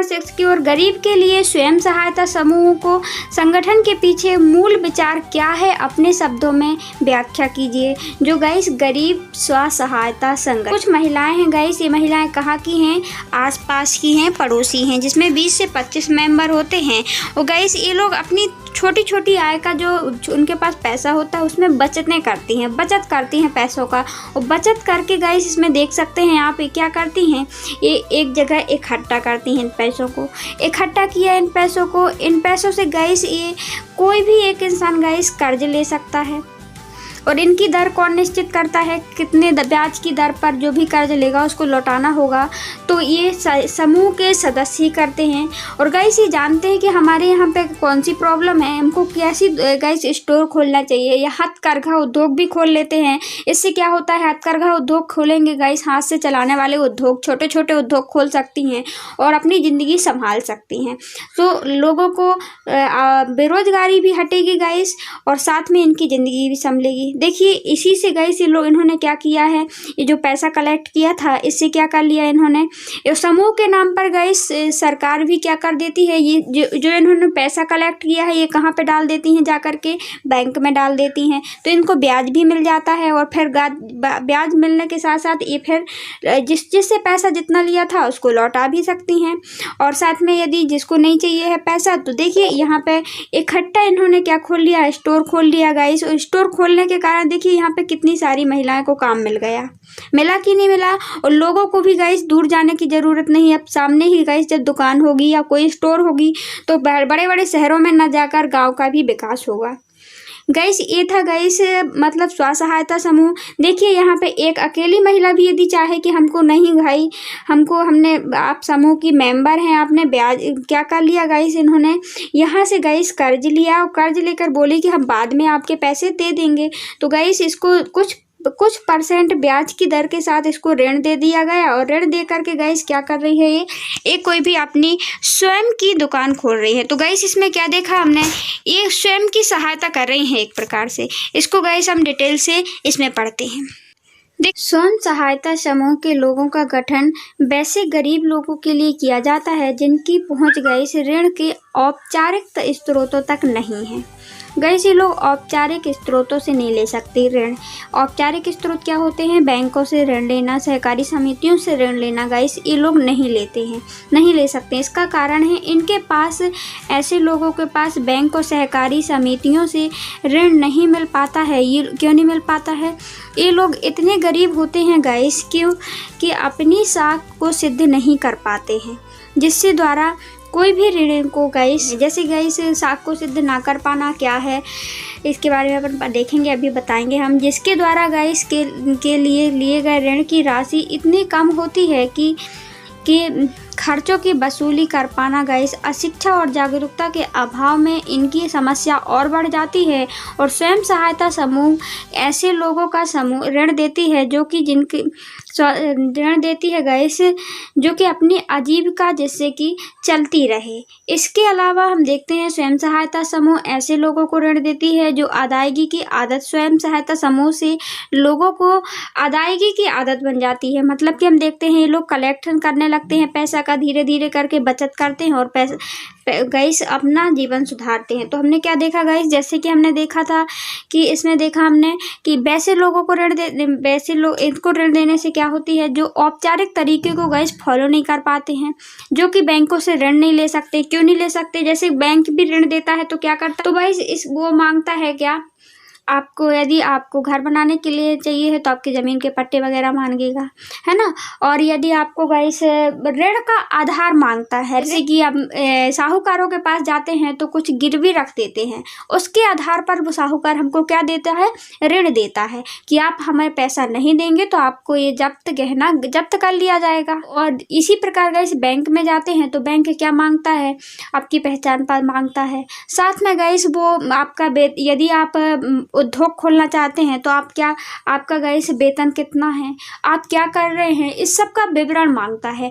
Secure गरीब के लिए स्वयं सहायता समूह को संगठन के पीछे मूल विचार क्या है, अपने शब्दों में व्याख्या कीजिए। जो गाइस गरीब स्व सहायता संगठन, कुछ महिलाएं हैं गाइस, ये महिलाएं कहाँ की हैं, आसपास की हैं, पड़ोसी हैं, जिसमें 20 से 25 मेंबर होते हैं। और गाइस ये लोग अपनी छोटी छोटी आय का जो उनके पास पैसा होता है उसमें बचत करती हैं पैसों का। और बचत करके गाइस इसमें देख सकते हैं आप ये क्या करती हैं, ये एक जगह इकट्ठा करती हैं। इन पैसों को इकट्ठा किया, इन पैसों से गाइस ये कोई भी एक इंसान गाइस कर्ज ले सकता है। और इनकी दर कौन निश्चित करता है, कितने ब्याज की दर पर जो भी कर्ज लेगा उसको लौटाना होगा, तो ये समूह के सदस्य ही करते हैं। और गाइस ये जानते हैं कि हमारे यहाँ पे कौन सी प्रॉब्लम है, हमको कैसी गाइस स्टोर खोलना चाहिए या हथकरघा उद्योग भी खोल लेते हैं। इससे क्या होता है, हथकरघा उद्योग खोलेंगे गाइस, हाथ से चलाने वाले उद्योग, छोटे छोटे उद्योग खोल सकती हैं और अपनी ज़िंदगी संभाल सकती हैं। तो लोगों को बेरोजगारी भी हटेगी गाइस और साथ में इनकी ज़िंदगी भी संभलेगी। देखिए इसी से गाइस इन्होंने क्या किया है, ये जो पैसा कलेक्ट किया था इससे क्या कर लिया इन्होंने, समूह के नाम पर गाइस सरकार भी क्या कर देती है, ये जो इन्होंने पैसा कलेक्ट किया है ये कहाँ पे डाल देती हैं, जा कर के बैंक में डाल देती हैं। तो इनको ब्याज भी मिल जाता है और फिर ब्याज मिलने के साथ साथ ये फिर जिससे पैसा जितना लिया था उसको लौटा भी सकती हैं। और साथ में यदि जिसको नहीं चाहिए है पैसा, तो देखिए यहाँ पे इकट्ठा इन्होंने क्या खोल लिया, स्टोर खोल लिया गाइस। और स्टोर खोलने के कारण देखिए यहाँ पे कितनी सारी महिलाएं को काम मिल गया, मिला कि नहीं मिला। और लोगों को भी गाइस दूर जाने की ज़रूरत नहीं है, अब सामने ही गाइस जब दुकान होगी या कोई स्टोर होगी तो बड़े बड़े शहरों में न जाकर गांव का भी विकास होगा। गाइस ये था गाइस मतलब स्व सहायता समूह। देखिए यहाँ पे एक अकेली महिला भी यदि चाहे कि हमको नहीं भाई, हमने आप समूह की मेंबर हैं, आपने ब्याज क्या कर लिया गाइस, इन्होंने यहाँ से गाइस कर्ज लिया और कर्ज लेकर बोली कि हम बाद में आपके पैसे दे देंगे। तो गाइस इसको कुछ परसेंट ब्याज की दर के साथ इसको ऋण दे दिया गया। और ऋण दे करके गाइस क्या कर रही है, ये कोई भी अपनी स्वयं की दुकान खोल रही है। तो गाइस इसमें क्या देखा हमने, ये स्वयं की सहायता कर रही है एक प्रकार से। इसको गाइस हम डिटेल से इसमें पढ़ते हैं। स्वयं सहायता समूह के लोगों का गठन वैसे गरीब लोगों के लिए किया जाता है जिनकी पहुंच गाइस ऋण के औपचारिक स्रोतों तक नहीं है। गाइस ये लोग औपचारिक स्रोतों से नहीं ले सकते ऋण। औपचारिक स्रोत क्या होते हैं, बैंकों से ऋण लेना, सहकारी समितियों से ऋण लेना, गाइस ये लोग नहीं लेते हैं, नहीं ले सकते। इसका कारण है इनके पास, ऐसे लोगों के पास बैंक और सहकारी समितियों से ऋण नहीं मिल पाता है। ये क्यों नहीं मिल पाता है, ये लोग इतने गरीब होते हैं गाइस कि अपनी साख को सिद्ध नहीं कर पाते हैं, जिससे द्वारा कोई भी ऋण को गाइस, जैसे गाइस साख को सिद्ध ना कर पाना क्या है इसके बारे में अपन देखेंगे, अभी बताएंगे हम। जिसके द्वारा गाइस के लिए लिए गए ऋण की राशि इतनी कम होती है कि खर्चों की वसूली कर पाना गाइस अशिक्षा और जागरूकता के अभाव में इनकी समस्या और बढ़ जाती है। और स्वयं सहायता समूह ऐसे लोगों का समूह ऋण देती है ऋण देती है गाइस जो कि अपनी आजीविका जिससे कि चलती रहे। इसके अलावा हम देखते हैं स्वयं सहायता समूह ऐसे लोगों को ऋण देती है जो अदायगी की आदत, स्वयं सहायता समूह से लोगों को अदायगी की आदत बन जाती है। मतलब कि हम देखते हैं ये लोग कलेक्शन करने लगते हैं पैसा का, धीरे धीरे करके बचत करते हैं और पैसा गाइस अपना जीवन सुधारते हैं। तो हमने क्या देखा गाइस, जैसे कि हमने देखा था कि इसमें देखा हमने कि वैसे लोगों को इनको ऋण देने से क्या होती है, जो औपचारिक तरीके को गाइस फॉलो नहीं कर पाते हैं, जो कि बैंकों से ऋण नहीं ले सकते। क्यों नहीं ले सकते, जैसे बैंक भी ऋण देता है तो क्या करता है, तो गाइस वो मांगता है क्या, आपको यदि आपको घर बनाने के लिए चाहिए है तो आपकी ज़मीन के पट्टे वगैरह मांगेगा, है ना। और यदि आपको गाइस ऋण का आधार मांगता है, जैसे कि आप साहूकारों के पास जाते हैं तो कुछ गिरवी रख देते हैं, उसके आधार पर वो साहूकार हमको क्या देता है, ऋण देता है कि आप हमें पैसा नहीं देंगे तो आपको ये गहना जब्त कर लिया जाएगा। और इसी प्रकार गाइस बैंक में जाते हैं तो बैंक क्या मांगता है, आपकी पहचान पत्र मांगता है। साथ में गाइस वो आपका यदि आप उद्योग खोलना चाहते हैं तो आपका गाइस वेतन कितना है, आप क्या कर रहे हैं, इस सब का विवरण मांगता है।